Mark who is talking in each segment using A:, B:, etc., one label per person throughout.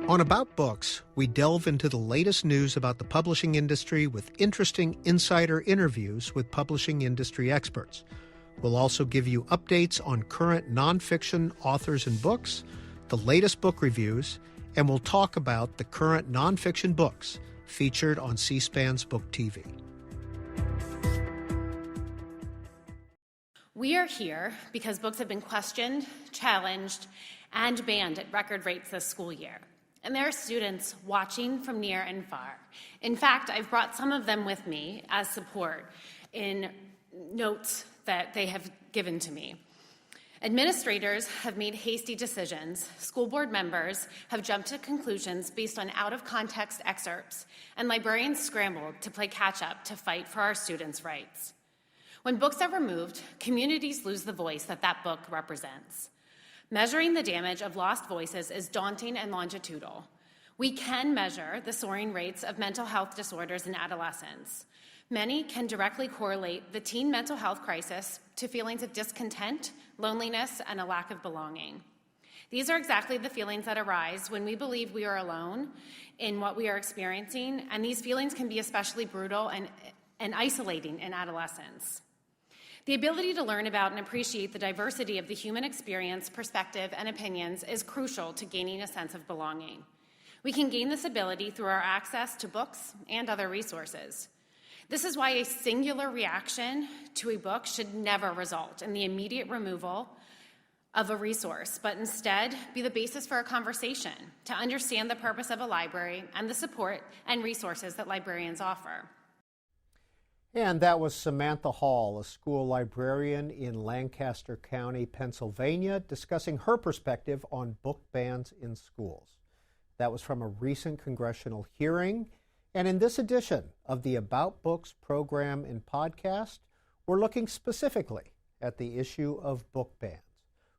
A: On About Books, we delve into the latest news about the publishing industry with interesting insider interviews with publishing industry experts. We'll also give you updates on current nonfiction authors and books, the latest book reviews, and we'll talk about the current nonfiction books featured on C-SPAN's Book TV.
B: We are here because books have been questioned, challenged, and banned at record rates this school year. And there are students watching from near and far. In fact, I've brought some of them with me as support in notes that they have given to me. Administrators have made hasty decisions. School board members have jumped to conclusions based on out-of-context excerpts, and librarians scrambled to play catch-up to fight for our students' rights. When books are removed, communities lose the voice that book represents. Measuring the damage of lost voices is daunting and longitudinal. We can measure the soaring rates of mental health disorders in adolescents. Many can directly correlate the teen mental health crisis to feelings of discontent, loneliness, and a lack of belonging. These are exactly the feelings that arise when we believe we are alone in what we are experiencing, and these feelings can be especially brutal and isolating in adolescence. The ability to learn about and appreciate the diversity of the human experience, perspective, and opinions is crucial to gaining a sense of belonging. We can gain this ability through our access to books and other resources. This is why a singular reaction to a book should never result in the immediate removal of a resource, but instead be the basis for a conversation to understand the purpose of a library and the support and resources that librarians offer.
A: And that was Samantha Hall, a school librarian in Lancaster County, Pennsylvania, discussing her perspective on book bans in schools. That was from a recent congressional hearing. And in this edition of the About Books program and podcast, we're looking specifically at the issue of book bans.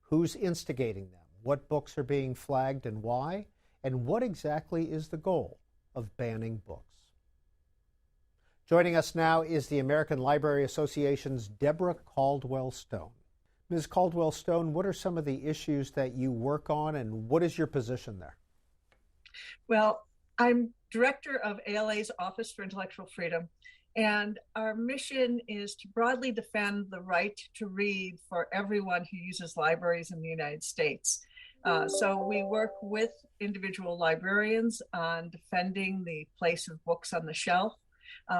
A: Who's instigating them? What books are being flagged and why? And what exactly is the goal of banning books? Joining us now is the American Library Association's Deborah Caldwell-Stone. Ms. Caldwell-Stone, what are some of the issues that you work on, and what is your position there?
C: Well, I'm director of ALA's Office for Intellectual Freedom, and our mission is to broadly defend the right to read for everyone who uses libraries in the United States. So we work with individual librarians on defending the place of books on the shelf.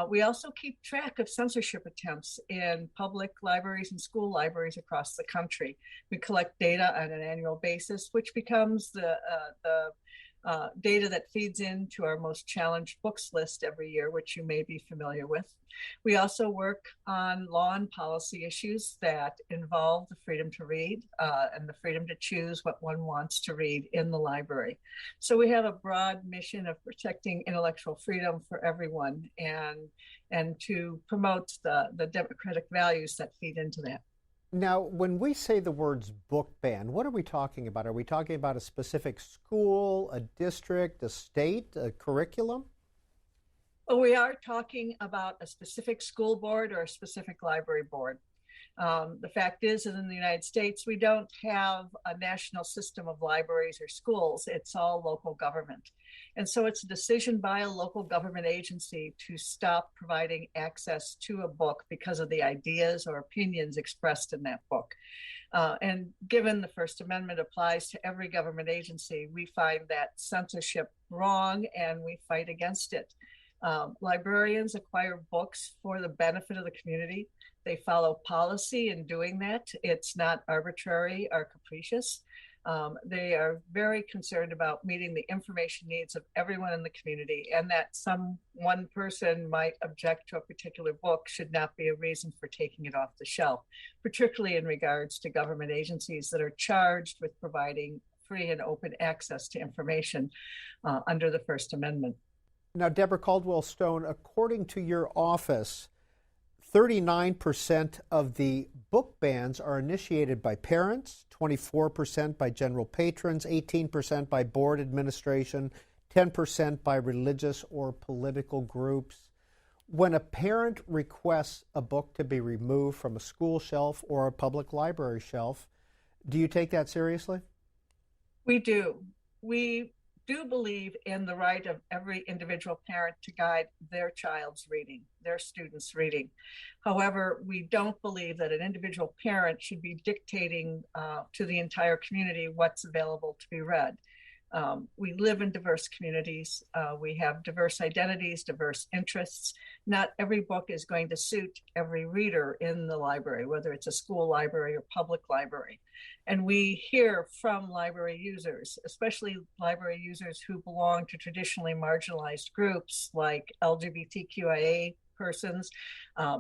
C: We also keep track of censorship attempts in public libraries and school libraries across the country. We collect data on an annual basis, which becomes the data that feeds into our most challenged books list every year, which you may be familiar with. We also work on law and policy issues that involve the freedom to read and the freedom to choose what one wants to read in the library. So we have a broad mission of protecting intellectual freedom for everyone and to promote the democratic values that feed into that.
A: Now, when we say the words book ban, what are we talking about? Are we talking about a specific school, a district, a state, a curriculum?
C: Well, we are talking about a specific school board or a specific library board. The fact is that in the United States, we don't have a national system of libraries or schools. It's all local government. And so it's a decision by a local government agency to stop providing access to a book because of the ideas or opinions expressed in that book. And given the First Amendment applies to every government agency, we find that censorship wrong and we fight against it. Librarians acquire books for the benefit of the community. They follow policy in doing that. It's not arbitrary or capricious. They are very concerned about meeting the information needs of everyone in the community, and that one person might object to a particular book should not be a reason for taking it off the shelf, particularly in regards to government agencies that are charged with providing free and open access to information under the First Amendment.
A: Now, Deborah Caldwell-Stone, according to your office, 39% of the book bans are initiated by parents, 24% by general patrons, 18% by board administration, 10% by religious or political groups. When a parent requests a book to be removed from a school shelf or a public library shelf, do you take that seriously?
C: We do. We do believe in the right of every individual parent to guide their child's reading, their students' reading. However, we don't believe that an individual parent should be dictating to the entire community what's available to be read. We live in diverse communities. We have diverse identities, diverse interests. Not every book is going to suit every reader in the library, whether it's a school library or public library. And we hear from library users, especially library users who belong to traditionally marginalized groups like LGBTQIA persons,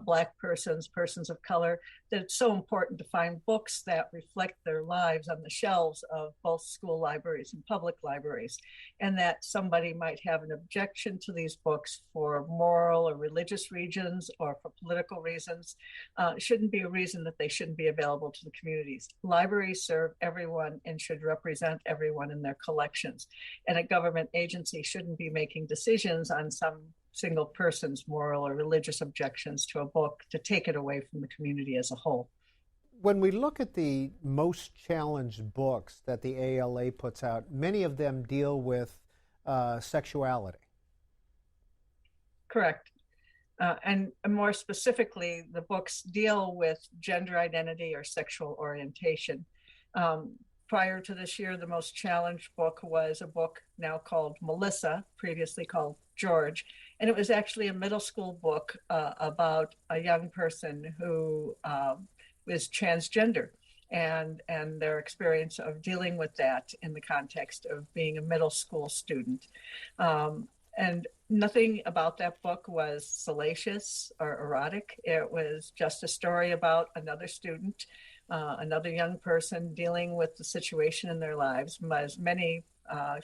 C: Black persons, persons of color, that it's so important to find books that reflect their lives on the shelves of both school libraries and public libraries, and that somebody might have an objection to these books for moral or religious reasons or for political reasons. Shouldn't be a reason that they shouldn't be available to the communities. Libraries serve everyone and should represent everyone in their collections, and a government agency shouldn't be making decisions on some single person's moral or religious objections to a book to take it away from the community as a whole.
A: When we look at the most challenged books that the ALA puts out, many of them deal with sexuality.
C: Correct. And more specifically, the books deal with gender identity or sexual orientation. Prior to this year, the most challenged book was a book now called Melissa, previously called George. And it was actually a middle school book about a young person who is transgender and their experience of dealing with that in the context of being a middle school student. And nothing about that book was salacious or erotic. It was just a story about another student, another young person dealing with the situation in their lives, as many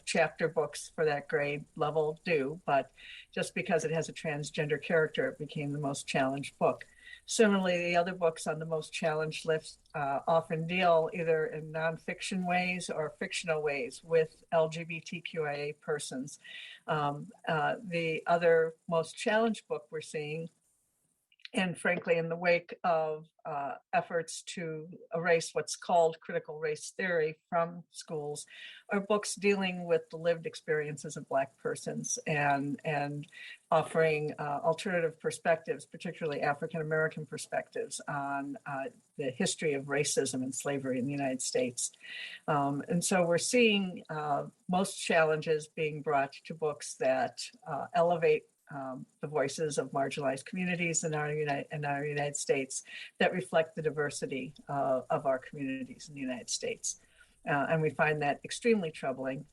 C: chapter books for that grade level do, but just because it has a transgender character, it became the most challenged book. Similarly, the other books on the most challenged list often deal either in nonfiction ways or fictional ways with LGBTQIA persons. The other most challenged book we're seeing, and frankly, in the wake of efforts to erase what's called critical race theory from schools, are books dealing with the lived experiences of Black persons and offering alternative perspectives, particularly African American perspectives on the history of racism and slavery in the United States. And so we're seeing most challenges being brought to books that elevate the voices of marginalized communities in our United States, that reflect the diversity of our communities in the United States. And we find that extremely troubling.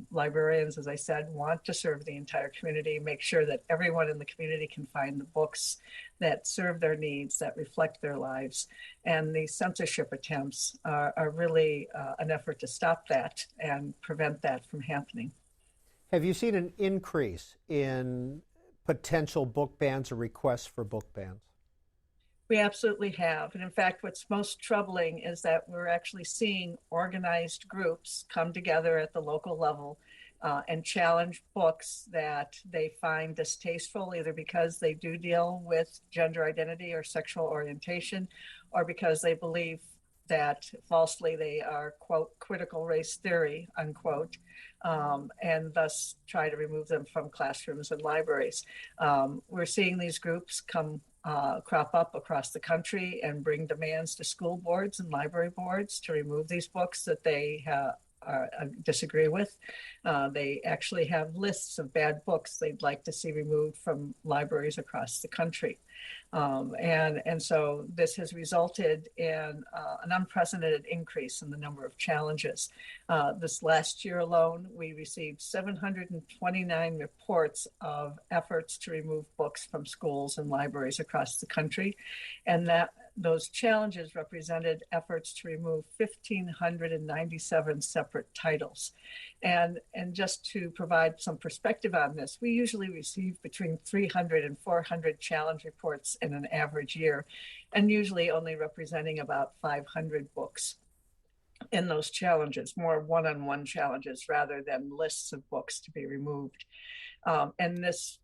C: Librarians, as I said, want to serve the entire community, make sure that everyone in the community can find the books that serve their needs, that reflect their lives. And these censorship attempts are really an effort to stop that and prevent that from happening.
A: Have you seen an increase in potential book bans or requests for book bans?
C: We absolutely have. And in fact, what's most troubling is that we're actually seeing organized groups come together at the local level and challenge books that they find distasteful, either because they do deal with gender identity or sexual orientation, or because they believe that falsely they are, quote, critical race theory, unquote, and thus try to remove them from classrooms and libraries. We're seeing these groups crop up across the country and bring demands to school boards and library boards to remove these books that they disagree with. They actually have lists of bad books they'd like to see removed from libraries across the country. And so this has resulted in an unprecedented increase in the number of challenges. This last year alone, we received 729 reports of efforts to remove books from schools and libraries across the country, and that those challenges represented efforts to remove 1,597 separate titles. And just to provide some perspective on this, we usually receive between 300 and 400 challenge reports in an average year, and usually only representing about 500 books in those challenges, more one-on-one challenges rather than lists of books to be removed. And this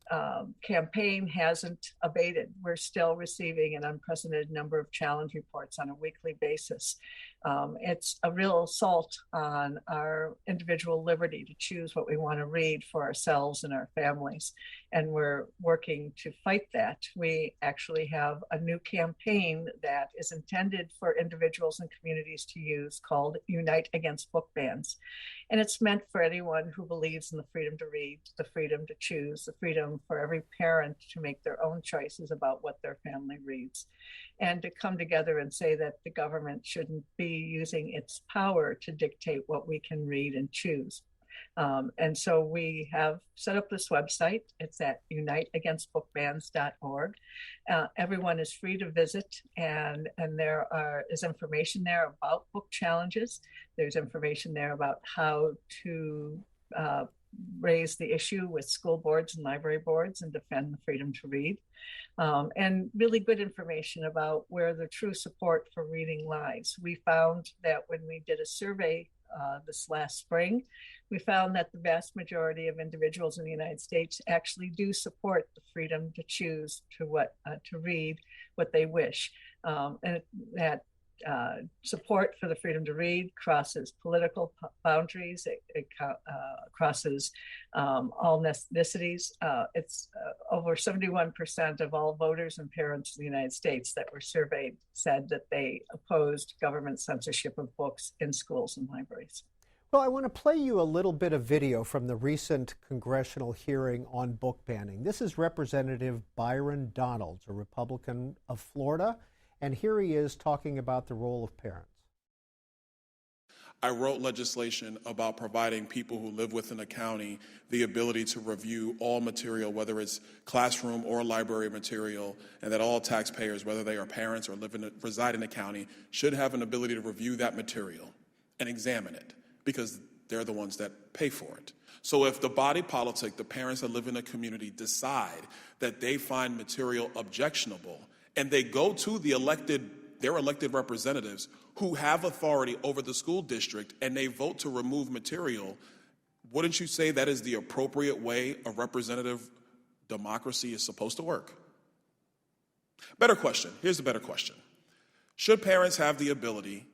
C: campaign hasn't abated. We're still receiving an unprecedented number of challenge reports on a weekly basis. It's a real assault on our individual liberty to choose what we want to read for ourselves and our families. And we're working to fight that. We actually have a new campaign that is intended for individuals and communities to use called Unite Against Book Bans. And it's meant for anyone who believes in the freedom to read, the freedom to choose, the freedom for every parent to make their own choices about what their family reads, and to come together and say that the government shouldn't be using its power to dictate what we can read and choose. And so we have set up this website. It's at uniteagainstbookbans.org. Everyone is free to visit, and there is information there about book challenges. There's information there about how to raise the issue with school boards and library boards and defend the freedom to read. And really good information about where the true support for reading lies. We found that when we did a survey this last spring, we found that the vast majority of individuals in the United States actually do support the freedom to choose to read what they wish. And that support for the freedom to read crosses political boundaries. It crosses all ethnicities. It's over 71% of all voters and parents in the United States that were surveyed said that they opposed government censorship of books in schools and libraries.
A: Well, I want to play you a little bit of video from the recent congressional hearing on book banning. This is Representative Byron Donalds, a Republican of Florida, and here he is talking about the role of parents.
D: I wrote legislation about providing people who live within a county the ability to review all material, whether it's classroom or library material, and that all taxpayers, whether they are parents or reside in a county, should have an ability to review that material and examine it, because they're the ones that pay for it. So if the body politic, the parents that live in a community, decide that they find material objectionable, and they go to their elected representatives who have authority over the school district, and they vote to remove material, wouldn't you say that is the appropriate way a representative democracy is supposed to work? Better question. Here's a better question. Should parents have the ability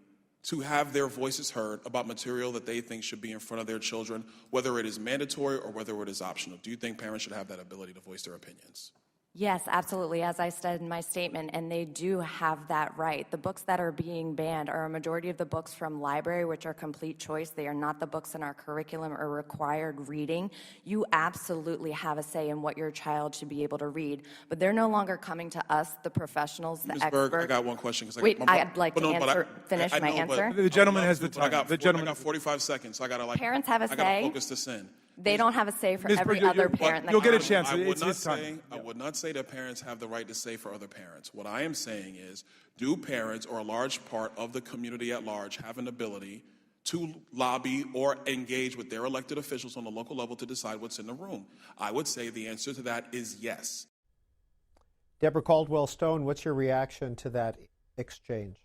D: to have their voices heard about material that they think should be in front of their children, whether it is mandatory or whether it is optional? Do you think parents should have that ability to voice their opinions?
E: Yes, absolutely, as I said in my statement, and they do have that right. The books that are being banned are a majority of the books from library, which are complete choice. They are not the books in our curriculum or required reading. You absolutely have a say in what your child should be able to read, but they're no longer coming to us, the professionals, the
D: Ms.
E: experts.
D: Berg, I got one question.
E: Wait, I'd like to finish my answer.
F: The gentleman has the time.
D: I got 45 seconds, so I got to
E: Parents have a
D: I got to
E: say.
D: focus this in.
E: They don't have a say for
F: Ms.
E: every
F: Berg,
E: other parent. in the
F: you'll get a
E: county.
F: chance.
D: I would
F: It's time.
D: not say that parents have the right to say for other parents. What I am saying is, do parents or a large part of the community at large have an ability to lobby or engage with their elected officials on the local level to decide what's in the room? I would say the answer to that is yes.
A: Deborah Caldwell-Stone, what's your reaction to that exchange?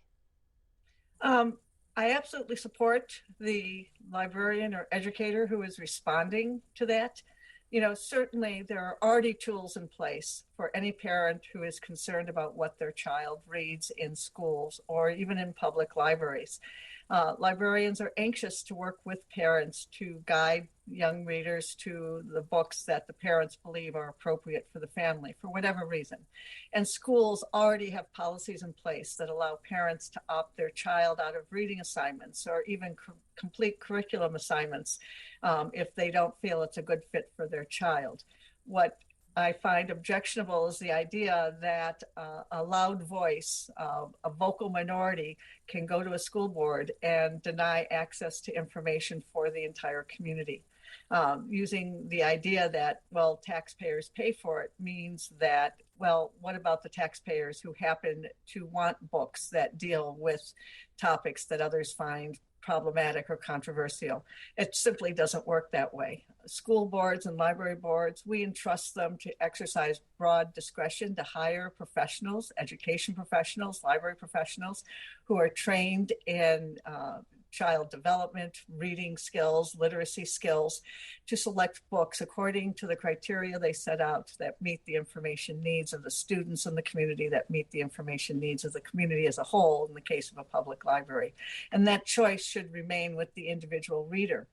C: I absolutely support the librarian or educator who is responding to that. You know, certainly there are already tools in place for any parent who is concerned about what their child reads in schools or even in public libraries. Librarians are anxious to work with parents to guide young readers to the books that the parents believe are appropriate for the family for whatever reason. And schools already have policies in place that allow parents to opt their child out of reading assignments or even complete curriculum assignments if they don't feel it's a good fit for their child. What I find objectionable is the idea that a loud voice, a vocal minority, can go to a school board and deny access to information for the entire community. Using the idea that, well, taxpayers pay for it means that, well, what about the taxpayers who happen to want books that deal with topics that others find problematic or controversial? It simply doesn't work that way. School boards and library boards, we entrust them to exercise broad discretion to hire professionals, education professionals, library professionals who are trained in child development, reading skills, literacy skills, to select books according to the criteria they set out that meet the information needs of the students in the community, that meet the information needs of the community as a whole in the case of a public library. And that choice should remain with the individual reader.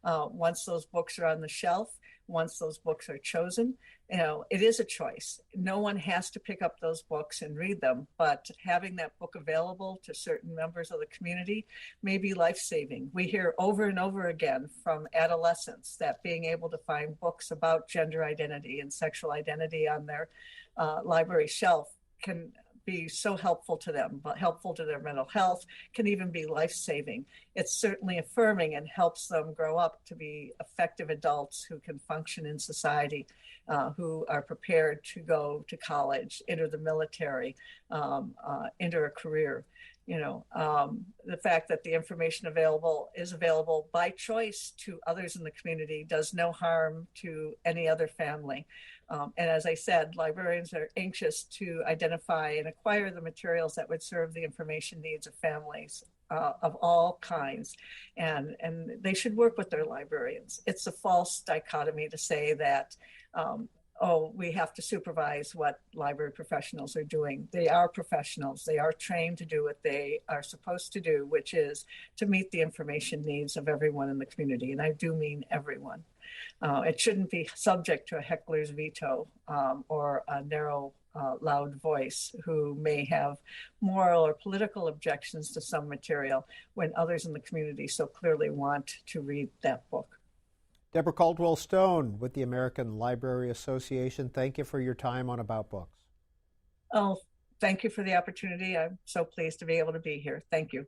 C: Once those books are on the shelf, once those books are chosen, it is a choice. No one has to pick up those books and read them, but having that book available to certain members of the community may be life-saving. We hear over and over again from adolescents that being able to find books about gender identity and sexual identity on their library shelf can be so helpful to them, but helpful to their mental health, can even be life-saving. It's certainly affirming and helps them grow up to be effective adults who can function in society, who are prepared to go to college, enter the military, enter a career. The fact that the information is available by choice to others in the community does no harm to any other family. And as I said, librarians are anxious to identify and acquire the materials that would serve the information needs of families of all kinds. And they should work with their librarians. It's a false dichotomy to say that, we have to supervise what library professionals are doing. They are professionals. They are trained to do what they are supposed to do, which is to meet the information needs of everyone in the community. And I do mean everyone. It shouldn't be subject to a heckler's veto or a narrow, loud voice who may have moral or political objections to some material when others in the community so clearly want to read that book.
A: Deborah Caldwell-Stone with the American Library Association, thank you for your time on About Books.
C: Oh, thank you for the opportunity. I'm so pleased to be able to be here. Thank you.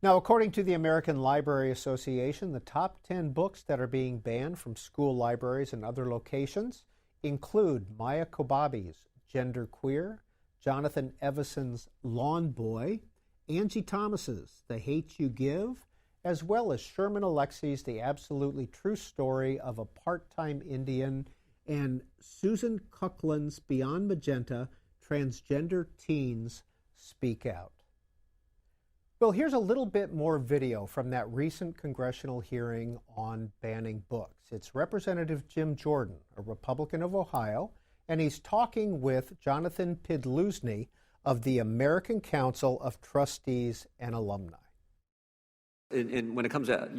A: Now, according to the American Library Association, the top 10 books that are being banned from school libraries and other locations include Maya Kobabe's Gender Queer, Jonathan Evison's Lawn Boy, Angie Thomas's The Hate You Give, as well as Sherman Alexie's The Absolutely True Story of a Part-Time Indian, and Susan Cookland's Beyond Magenta, Transgender Teens Speak Out. Well, here's a little bit more video from that recent congressional hearing on banning books. It's Representative Jim Jordan, a Republican of Ohio, and he's talking with Jonathan Pidluzny of the American Council of Trustees and Alumni.
F: And when it comes to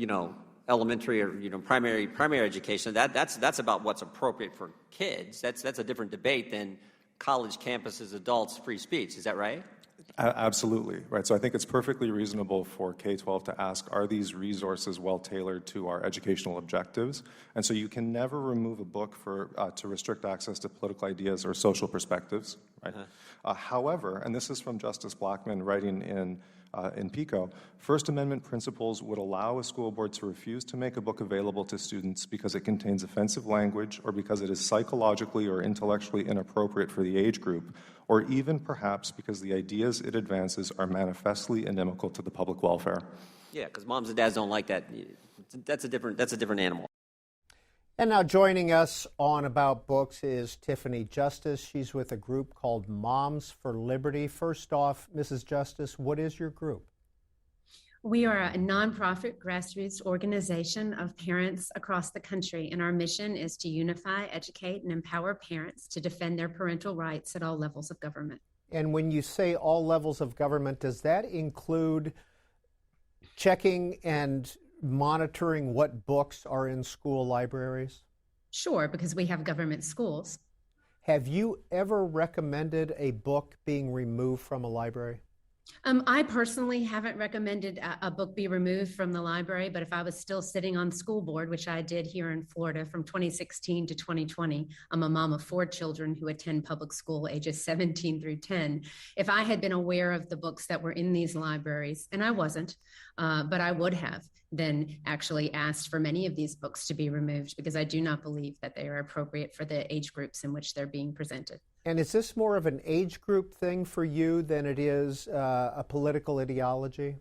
F: elementary or primary education, that's about what's appropriate for kids. That's a different debate than college campuses, adults, free speech. Is that right?
G: Absolutely, right. So I think it's perfectly reasonable for K-12 to ask, are these resources well tailored to our educational objectives? And so you can never remove a book to restrict access to political ideas or social perspectives, right? However, and this is from Justice Blackmun writing in PICO, First Amendment principles would allow a school board to refuse to make a book available to students because it contains offensive language or because it is psychologically or intellectually inappropriate for the age group, or even perhaps because the ideas it advances are manifestly inimical to the public welfare.
F: Yeah, because moms and dads don't like that. That's a different animal.
A: And now joining us on About Books is Tiffany Justice. She's with a group called Moms for Liberty. First off, Mrs. Justice, what is your group?
H: We are a nonprofit grassroots organization of parents across the country, and our mission is to unify, educate, and empower parents to defend their parental rights at all levels of government.
A: And when you say all levels of government, does that include checking and monitoring what books are in school libraries?
H: Sure, because we have government schools.
A: Have you ever recommended a book being removed from a library?
H: I personally haven't recommended a book be removed from the library, but if I was still sitting on school board, which I did here in Florida from 2016 to 2020, I'm a mom of 4 children who attend public school ages 17 through 10. If I had been aware of the books that were in these libraries, and I wasn't, but I would have then actually asked for many of these books to be removed because I do not believe that they are appropriate for the age groups in which they're being presented.
A: And is this more of an age group thing for you than it is a political ideology?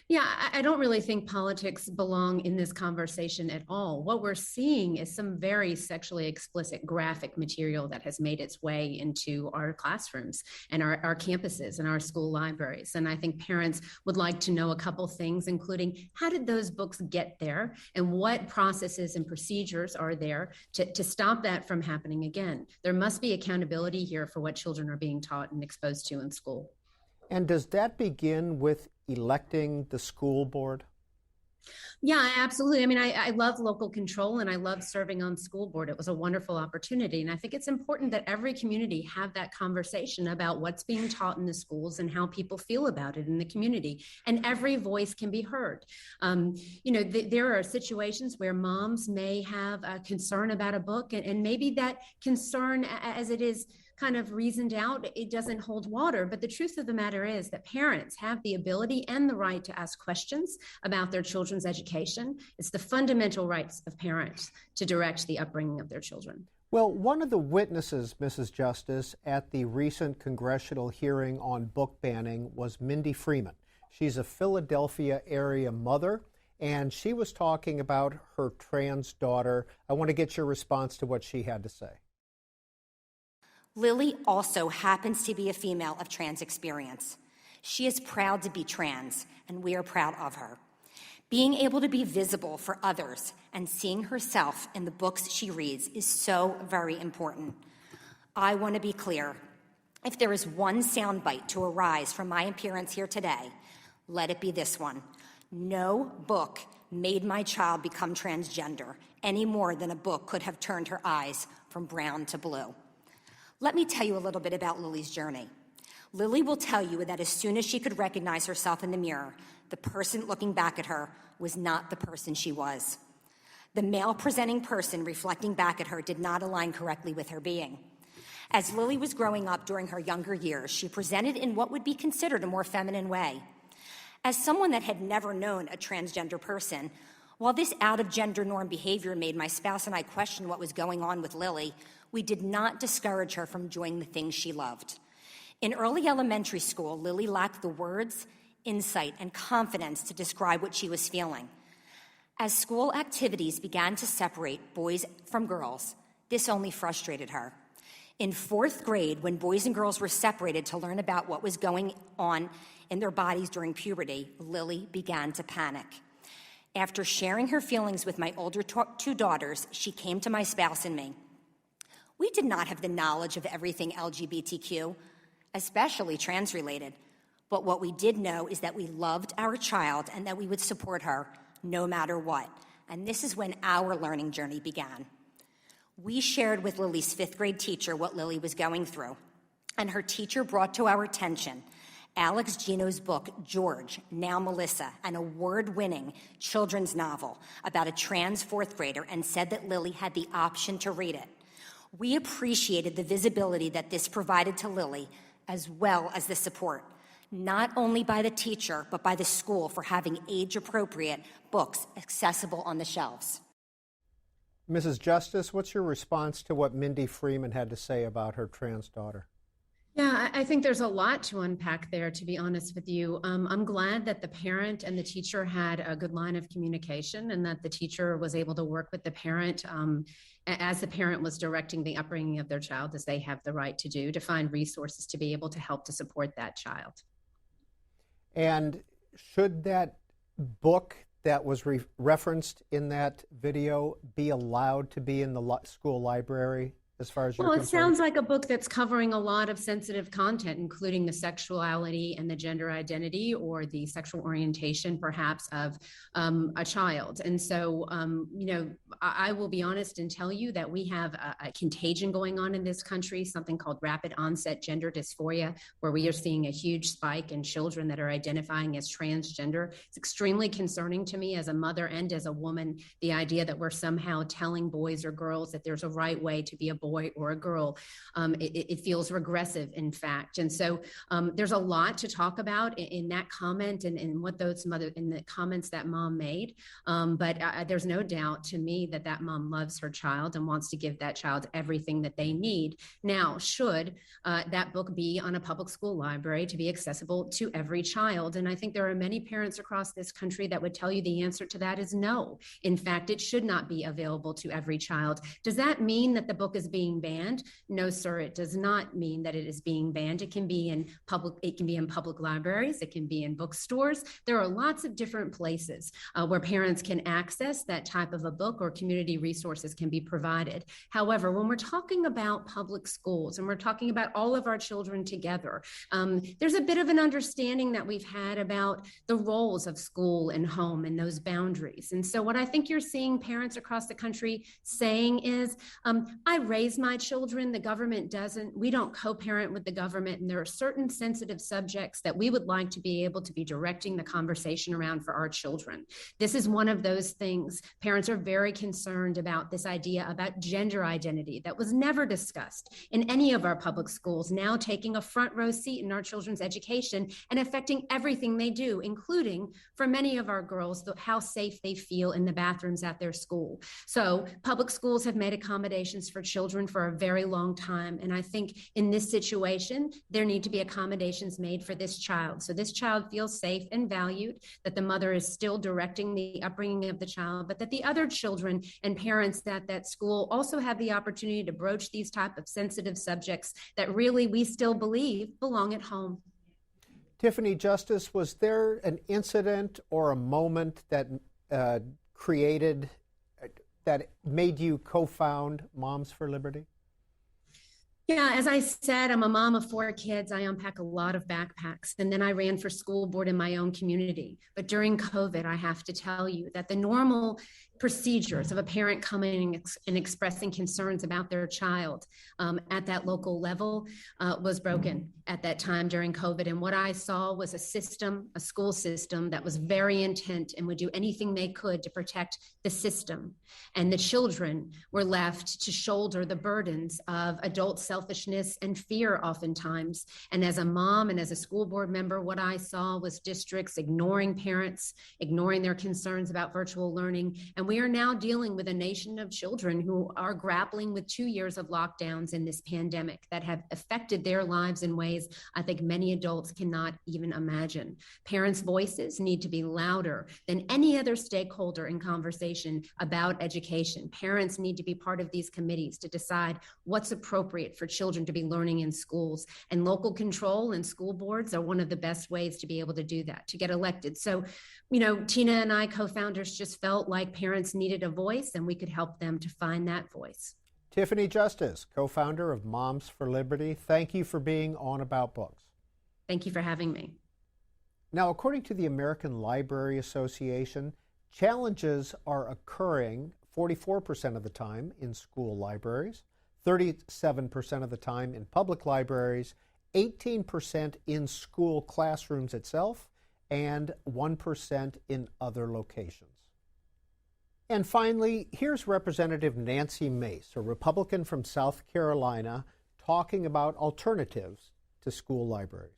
H: Yeah, I don't really think politics belong in this conversation at all. What we're seeing is some very sexually explicit graphic material that has made its way into our classrooms and our campuses and our school libraries. And I think parents would like to know a couple things, including how did those books get there and what processes and procedures are there to stop that from happening again. There must be accountability here for what children are being taught and exposed to in school.
A: And does that begin with electing the school board?
H: Yeah, absolutely. I mean, I love local control and I love serving on school board. It was a wonderful opportunity. And I think it's important that every community have that conversation about what's being taught in the schools and how people feel about it in the community. And every voice can be heard. There are situations where moms may have a concern about a book, and maybe that concern, as it is kind of reasoned out, it doesn't hold water. But the truth of the matter is that parents have the ability and the right to ask questions about their children's education. It's the fundamental rights of parents to direct the upbringing of their children.
A: Well, one of the witnesses, Mrs. Justice, at the recent congressional hearing on book banning was Mindy Freeman. She's a Philadelphia area mother, and she was talking about her trans daughter. I want to get your response to what she had to say.
I: Lily also happens to be a female of trans experience. She is proud to be trans, and we are proud of her. Being able to be visible for others and seeing herself in the books she reads is so very important. I want to be clear. If there is one soundbite to arise from my appearance here today, let it be this one. No book made my child become transgender any more than a book could have turned her eyes from brown to blue. Let me tell you a little bit about Lily's journey. Lily will tell you that as soon as she could recognize herself in the mirror, the person looking back at her was not the person she was. The male-presenting person reflecting back at her did not align correctly with her being. As Lily was growing up during her younger years, she presented in what would be considered a more feminine way. As someone that had never known a transgender person, while this out-of-gender norm behavior made my spouse and I question what was going on with Lily, we did not discourage her from doing the things she loved. In early elementary school, Lily lacked the words, insight, and confidence to describe what she was feeling. As school activities began to separate boys from girls, this only frustrated her. In 4th grade, when boys and girls were separated to learn about what was going on in their bodies during puberty, Lily began to panic. After sharing her feelings with my older 2 daughters, she came to my spouse and me. We did not have the knowledge of everything LGBTQ, especially trans-related, but what we did know is that we loved our child and that we would support her no matter what. And this is when our learning journey began. We shared with Lily's 5th grade teacher what Lily was going through, and her teacher brought to our attention Alex Gino's book, George, Now Melissa, an award-winning children's novel about a trans 4th grader, and said that Lily had the option to read it. We appreciated the visibility that this provided to Lily, as well as the support, not only by the teacher, but by the school for having age-appropriate books accessible on the shelves.
A: Mrs. Justice, what's your response to what Mindy Freeman had to say about her trans daughter?
H: Yeah, I think there's a lot to unpack there, to be honest with you. I'm glad that the parent and the teacher had a good line of communication and that the teacher was able to work with the parent as the parent was directing the upbringing of their child, as they have the right to do, to find resources to be able to help to support that child.
A: And should that book that was referenced in that video be allowed to be in the school library as far as you're concerned?
H: Well, it sounds like a book that's covering a lot of sensitive content, including the sexuality and the gender identity or the sexual orientation, perhaps, of a child. And so, I will be honest and tell you that we have a contagion going on in this country, something called rapid onset gender dysphoria, where we are seeing a huge spike in children that are identifying as transgender. It's extremely concerning to me as a mother and as a woman, the idea that we're somehow telling boys or girls that there's a right way to be a boy boy or a girl. It feels regressive, in fact. And so there's a lot to talk about in that comment and what those in the comments that mom made. But there's no doubt to me that that mom loves her child and wants to give that child everything that they need. Now, should that book be on a public school library to be accessible to every child? And I think there are many parents across this country that would tell you the answer to that is no. In fact, it should not be available to every child. Does that mean that the book is being banned? No, sir, it does not mean that it is being banned. It can be in public libraries, it can be in bookstores. There are lots of different places where parents can access that type of a book, or community resources can be provided. However, when we're talking about public schools and we're talking about all of our children together, there's a bit of an understanding that we've had about the roles of school and home and those boundaries. And so what I think you're seeing parents across the country saying is, I raise my children, the government doesn't. We don't co-parent with the government, and there are certain sensitive subjects that we would like to be able to be directing the conversation around for our children. This is one of those things. Parents are very concerned about this idea about gender identity that was never discussed in any of our public schools, now taking a front row seat in our children's education and affecting everything they do, including for many of our girls, how safe they feel in the bathrooms at their school. So public schools have made accommodations for children for a very long time. And I think in this situation, there need to be accommodations made for this child. So this child feels safe and valued, that the mother is still directing the upbringing of the child, but that the other children and parents at that school also have the opportunity to broach these type of sensitive subjects that really we still believe belong at home.
A: Tiffany Justice, was there an incident or a moment that that made you co-found Moms for Liberty?
H: Yeah, as I said, I'm a mom of 4 kids. I unpack a lot of backpacks. And then I ran for school board in my own community. But during COVID, I have to tell you that the normal procedures of a parent coming and expressing concerns about their child at that local level was broken at that time during COVID. And what I saw was a school system that was very intent and would do anything they could to protect the system. And the children were left to shoulder the burdens of adult selfishness and fear oftentimes. And as a mom and as a school board member, what I saw was districts ignoring parents, ignoring their concerns about virtual learning. And we are now dealing with a nation of children who are grappling with 2 years of lockdowns in this pandemic that have affected their lives in ways I think many adults cannot even imagine. Parents' voices need to be louder than any other stakeholder in conversation about education. Parents need to be part of these committees to decide what's appropriate for children to be learning in schools. And local control and school boards are one of the best ways to be able to do that, to get elected. So, Tina and I, co-founders, just felt like parents needed a voice and we could help them to find that voice.
A: Tiffany Justice, co-founder of Moms for Liberty, thank you for being on About Books.
H: Thank you for having me.
A: Now, according to the American Library Association, challenges are occurring 44% of the time in school libraries, 37% of the time in public libraries, 18% in school classrooms itself, and 1% in other locations. And finally, here's Representative Nancy Mace, a Republican from South Carolina, talking about alternatives to school libraries.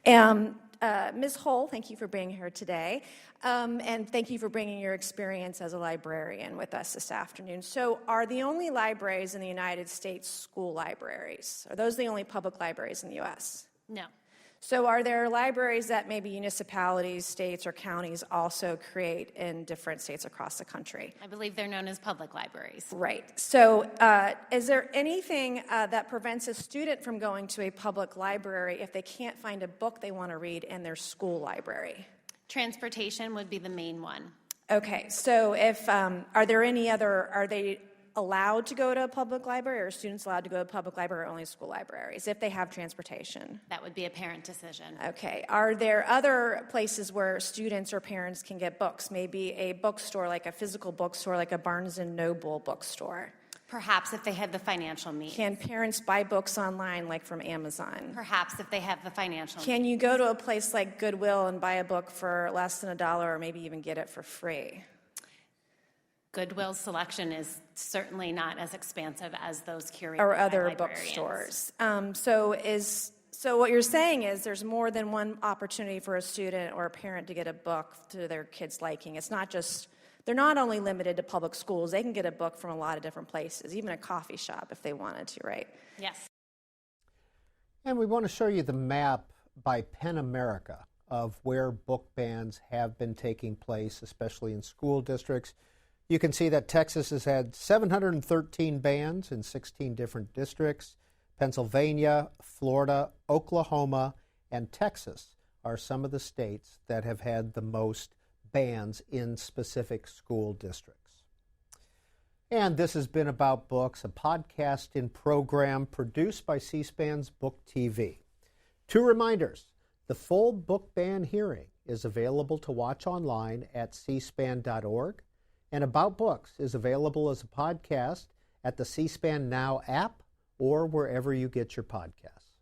J: Ms. Hull, thank you for being here today, and thank you for bringing your experience as a librarian with us this afternoon. So are the only libraries in the United States school libraries? Are those the only public libraries in the U.S.?
B: No.
J: So are there libraries that maybe municipalities, states, or counties also create in different states across the country?
B: I believe they're known as public libraries.
J: Right. So is there anything that prevents a student from going to a public library if they can't find a book they want to read in their school library?
B: Transportation would be the main one.
J: Okay. So if are they allowed to go to a public library, or are students allowed to go to a public library or only school libraries if they have transportation?
B: That would be a parent decision.
J: Okay. Are there other places where students or parents can get books? Maybe a bookstore, like a physical bookstore, like a Barnes & Noble bookstore?
B: Perhaps if they have the financial means.
J: Can parents buy books online, like from Amazon?
B: Perhaps if they have the financial means.
J: Can you go to a place like Goodwill and buy a book for less than $1 or maybe even get it for free?
B: Goodwill's selection is certainly not as expansive as those curated
J: or
B: by
J: other
B: librarians.
J: bookstores. So what you're saying is there's more than one opportunity for a student or a parent to get a book to their kid's liking. It's not just, they're not only limited to public schools, they can get a book from a lot of different places, even a coffee shop if they wanted to, right?
B: Yes.
A: And we want to show you the map by PEN America of where book bans have been taking place, especially in school districts. You can see that Texas has had 713 bans in 16 different districts. Pennsylvania, Florida, Oklahoma, and Texas are some of the states that have had the most bans in specific school districts. And this has been About Books, a podcast and program produced by C-SPAN's Book TV. 2 reminders. The full book ban hearing is available to watch online at cspan.org, and About Books is available as a podcast at the C-SPAN Now app or wherever you get your podcasts.